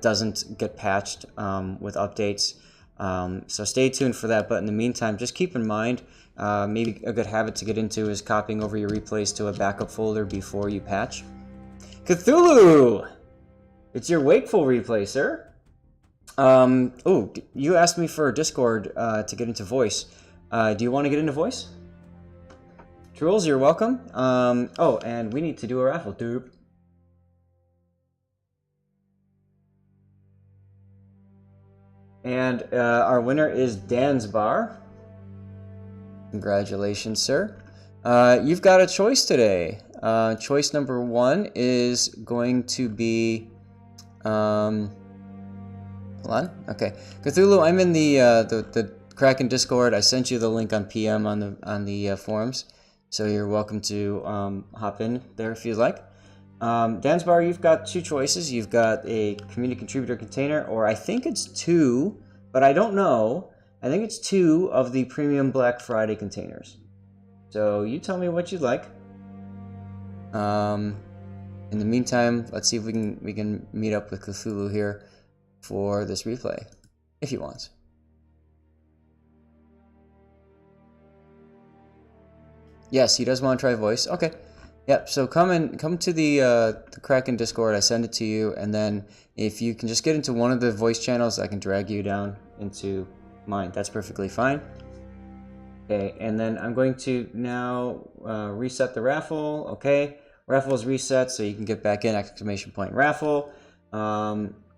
doesn't get patched with updates. So stay tuned for that. But in the meantime, just keep in mind, maybe a good habit to get into is copying over your replays to a backup folder before you patch. Cthulhu! It's your Wakeful replay, sir. Oh, you asked me for Discord to get into voice. Do you want to get into voice? Trules, you're welcome. Oh, and we need to do a raffle, dude. And our winner is Dan's Bar. Congratulations, sir. You've got a choice today. Choice number 1 is going to be... hold on. Okay. Cthulhu, I'm in the Kraken Discord. I sent you the link on PM on the forums. So you're welcome to hop in there if you'd like. Dan's Bar, you've got 2 choices. You've got a community contributor container, or I think it's 2, but I don't know. I think it's 2 of the premium Black Friday containers. So you tell me what you'd like. In the meantime, let's see if we can meet up with Cthulhu here for this replay, if he wants. Yes, he does want to try voice. Okay. Yep, so come to the Kraken Discord. I send it to you, and then if you can just get into one of the voice channels, I can drag you down into mine. That's perfectly fine. Okay, and then I'm going to now reset the raffle. Okay, raffle is reset, so you can get back in, ! Raffle.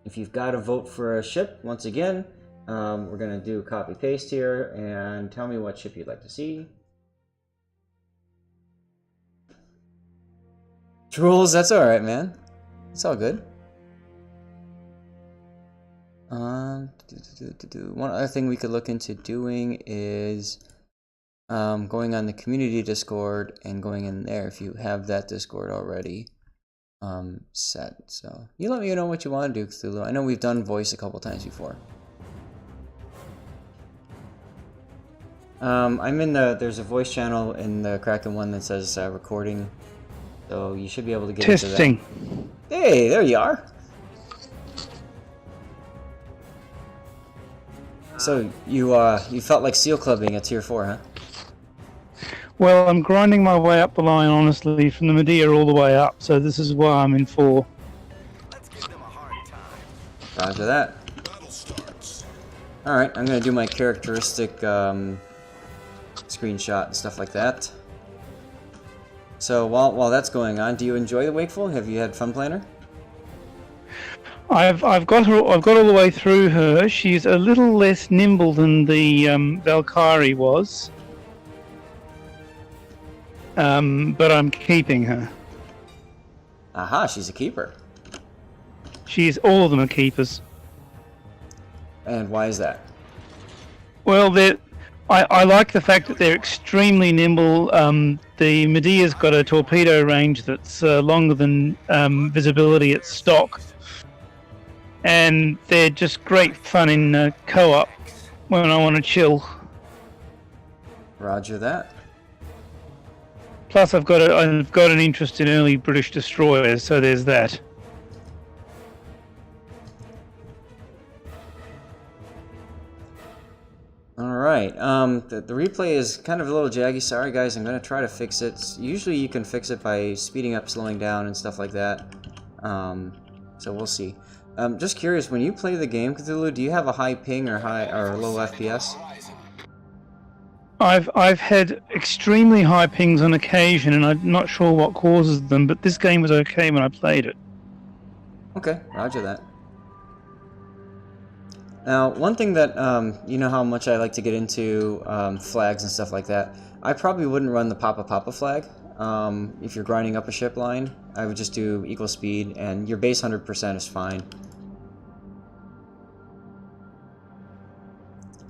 If you've got to vote for a ship, once again, we're going to do copy paste here, and tell me what ship you'd like to see. Trolls, that's alright, man. It's all good. One other thing we could look into doing is going on the community Discord and going in there if you have that Discord already set. So you let me know what you want to do, Cthulhu. I know we've done voice a couple times before. I'm in there's a voice channel in the Kraken one that says recording. So you should be able to get Testing. Into that. Hey, there you are. So you felt like seal clubbing at tier 4, huh? Well, I'm grinding my way up the line, honestly, from the Medea all the way up. So this is why I'm in 4. Let's give them a hard time. Roger that. All right, I'm gonna do my characteristic screenshot and stuff like that. So while that's going on, do you enjoy the Wakeful? Have you had fun playing her? I've got all the way through her. She's a little less nimble than the Valkyrie was, but I'm keeping her. Aha, she's a keeper. All of them are keepers. And why is that? Well, I like the fact that they're extremely nimble. The Medea's got a torpedo range that's longer than visibility at stock. And they're just great fun in co-op when I want to chill. Roger that. Plus, I've got an interest in early British destroyers, so there's that. Alright, the replay is kind of a little jaggy. Sorry guys, I'm going to try to fix it. Usually you can fix it by speeding up, slowing down, and stuff like that. So we'll see. Just curious, when you play the game, Cthulhu, do you have a high ping or low FPS? I've had extremely high pings on occasion, and I'm not sure what causes them, but this game was okay when I played it. Okay, roger that. Now, one thing that, you know how much I like to get into flags and stuff like that. I probably wouldn't run the Papa flag. If you're grinding up a ship line, I would just do equal speed, and your base 100% is fine.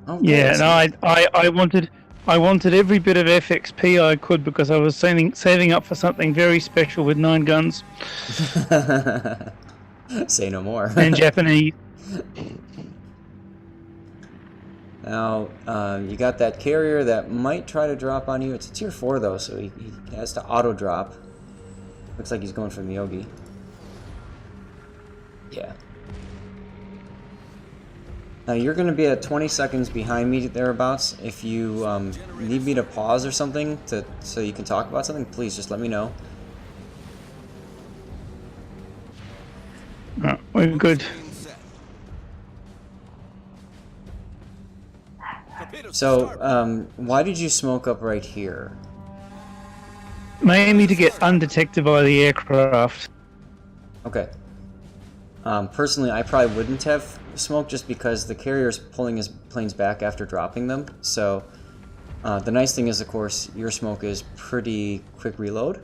Oh, yeah, no, I wanted every bit of FXP I could because I was saving up for something very special with 9 guns. Say no more. And Japanese. Now, you got that carrier that might try to drop on you. It's a tier 4 though, so he has to auto drop. Looks like he's going for Miyogi. Yeah. Now you're going to be at 20 seconds behind me thereabouts. If you need me to pause or something so you can talk about something, please just let me know. We're good. So, why did you smoke up right here? Mainly to get undetected by the aircraft. Okay. Personally, I probably wouldn't have smoked just because the carrier's pulling his planes back after dropping them. So, the nice thing is, of course, your smoke is pretty quick reload.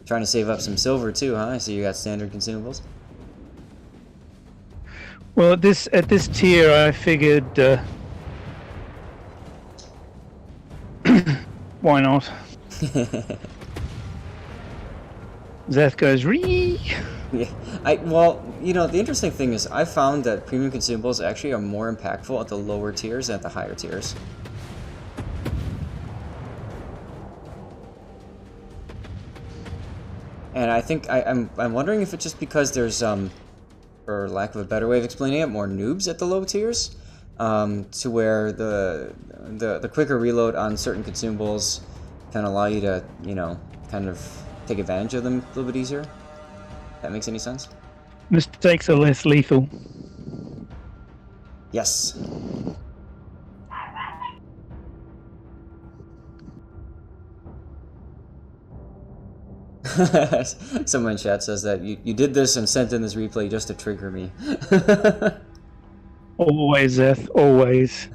Trying to save up some silver too, huh? I see you got standard consumables. Well, at this tier, I figured, why not? Zath goes ree. Yeah, well, you know, the interesting thing is I found that premium consumables actually are more impactful at the lower tiers than at the higher tiers. And I think I'm wondering if it's just because there's for lack of a better way of explaining it, more noobs at the low tiers, to where the quicker reload on certain consumables can allow you to, you know, kind of take advantage of them a little bit easier. If that makes any sense? Mistakes are less lethal. Yes. Someone in chat says that you did this and sent in this replay just to trigger me. Always, Zath, always.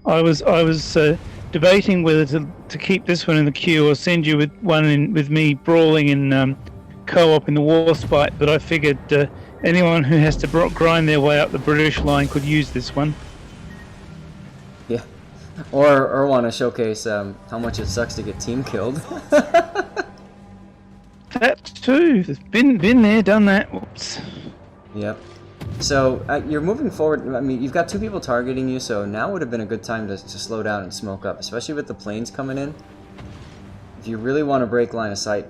I was debating whether to keep this one in the queue or send you with one with me brawling in co-op in the Warspite, but I figured anyone who has to grind their way up the British line could use this one. Yeah, or want to showcase how much it sucks to get team killed. That too. Been there, done that. Whoops. Yep. So you're moving forward. I mean, you've got two people targeting you, so now would have been a good time to slow down and smoke up, especially with the planes coming in. If you really want to break line of sight,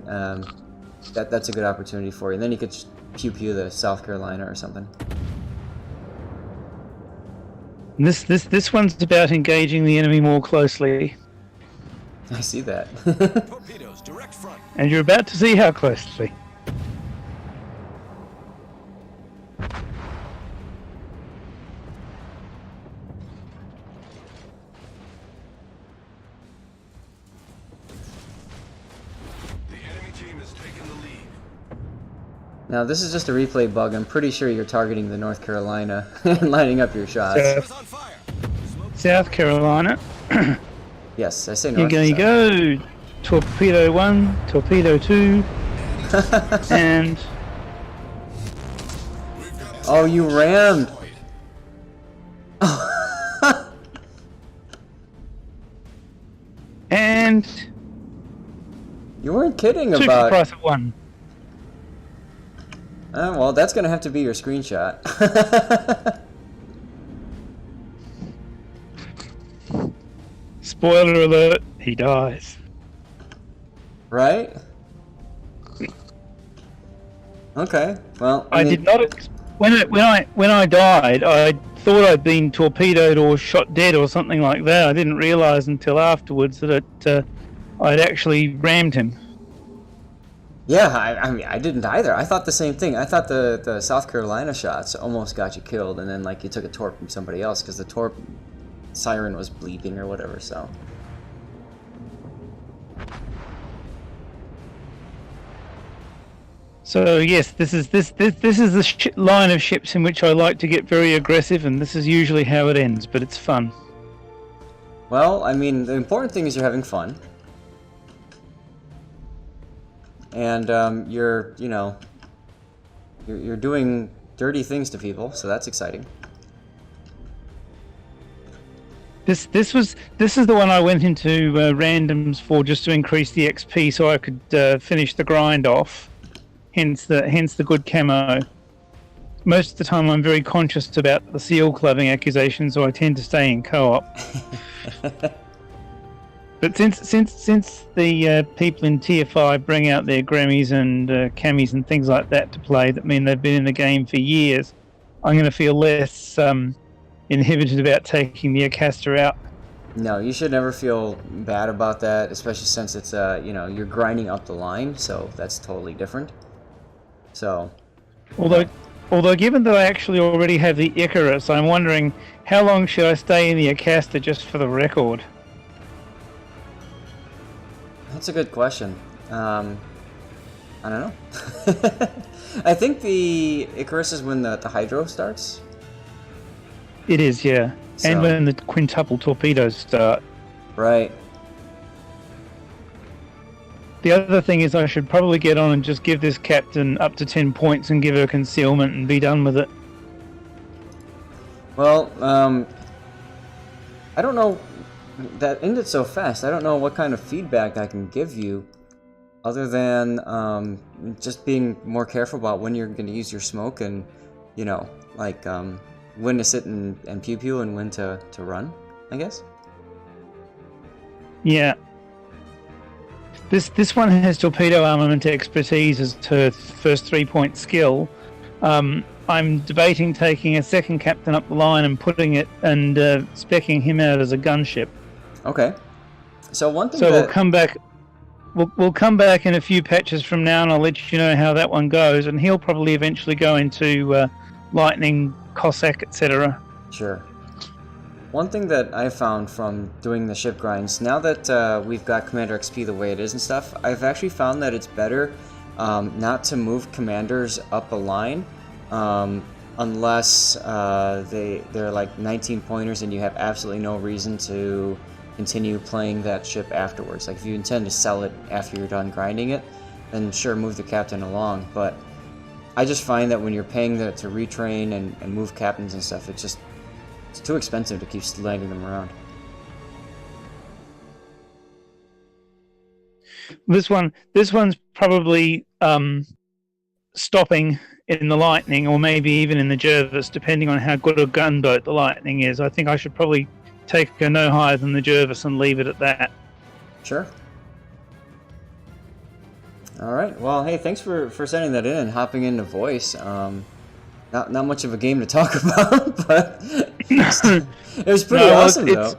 that's a good opportunity for you. And then you could pew the South Carolina or something. And this one's about engaging the enemy more closely. I see that. Torpedoes, direct front. And you're about to see how closely. The enemy team has taken the lead. Now, this is just a replay bug. I'm pretty sure you're targeting the North Carolina and lining up your shots. It was on fire. South Carolina. Yes, I say Here north. you go. Torpedo 1, torpedo 2, and... Oh, you rammed! And... You weren't kidding 2 for the about... price of 1. Well, that's gonna have to be your screenshot. Spoiler alert, he dies. Right? Okay, well... I did not... When I died, I thought I'd been torpedoed or shot dead or something like that. I didn't realise until afterwards that I'd actually rammed him. Yeah, I mean, I didn't either. I thought the same thing. I thought the South Carolina shots almost got you killed, and then, like, you took a torp from somebody else, because the torp siren was bleeping or whatever, so... So yes, this is the line of ships in which I like to get very aggressive, and this is usually how it ends. But it's fun. Well, I mean, the important thing is you're having fun, and you're doing dirty things to people, so that's exciting. This is the one I went into randoms for just to increase the XP so I could finish the grind off. Hence the good camo. Most of the time I'm very conscious about the seal clubbing accusations, so I tend to stay in co-op. But since the people in Tier 5 bring out their Grammys and Cammies and things like that to play, that mean they've been in the game for years, I'm going to feel less inhibited about taking the Acasta out. No, you should never feel bad about that, especially since it's you're grinding up the line, so that's totally different. So, Although given that I actually already have the Icarus, I'm wondering how long should I stay in the Acasta just for the record? that's a good question. I don't know. I think the Icarus is when the Hydro starts. It is, yeah. So, And when the quintuple torpedoes start. right. The other thing is I should probably get on and just give this captain up to 10 points and give her concealment and be done with it. Well, I don't know. That ended so fast. I don't know what kind of feedback I can give you other than just being more careful about when you're going to use your smoke and, when to sit and pew-pew and when to run, I guess. Yeah. This one has torpedo armament expertise as her first 3-point skill. I'm debating taking a second captain up the line and putting it and speccing him out as a gunship. Okay. So one thing we'll come back. We'll come back in a few patches from now, and I'll let you know how that one goes. And he'll probably eventually go into Lightning, Cossack, etc. Sure. One thing that I found from doing the ship grinds, now that we've got Commander XP the way it is and stuff, I've actually found that it's better not to move commanders up a line unless they're like 19 pointers and you have absolutely no reason to continue playing that ship afterwards. Like if you intend to sell it after you're done grinding it, then sure, move the captain along. But I just find that when you're paying to retrain and move captains and stuff, it's too expensive to keep slagging them around. This one's probably stopping in the Lightning, or maybe even in the Jervis, depending on how good a gunboat the Lightning is. I think I should probably take her no higher than the Jervis and leave it at that. Sure. All right. Well, hey, thanks for sending that in and hopping into voice. Not much of a game to talk about, but it was pretty awesome, though.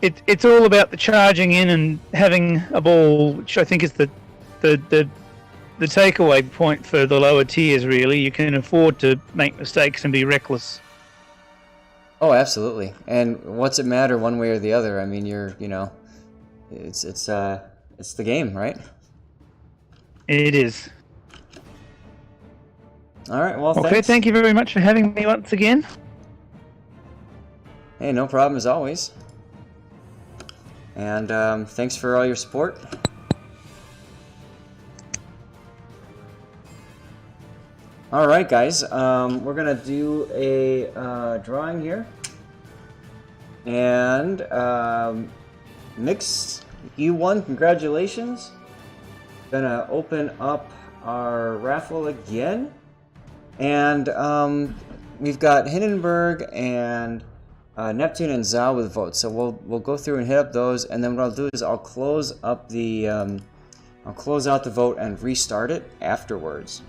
It's all about the charging in and having a ball, which I think is the takeaway point for the lower tiers. Really, you can afford to make mistakes and be reckless. Oh, absolutely. And what's it matter one way or the other? I mean, it's the game, right? It is. All right. Well, okay. thanks. Thank you very much for having me once again. Hey, no problem as always. And thanks for all your support. All right, guys. We're gonna do a drawing here, and Mix, you won. Congratulations. Gonna open up our raffle again, and we've got Hindenburg and Neptune and Zath with votes. So we'll go through and hit up those, and then what I'll do is I'll close up the I'll close out the vote and restart it afterwards.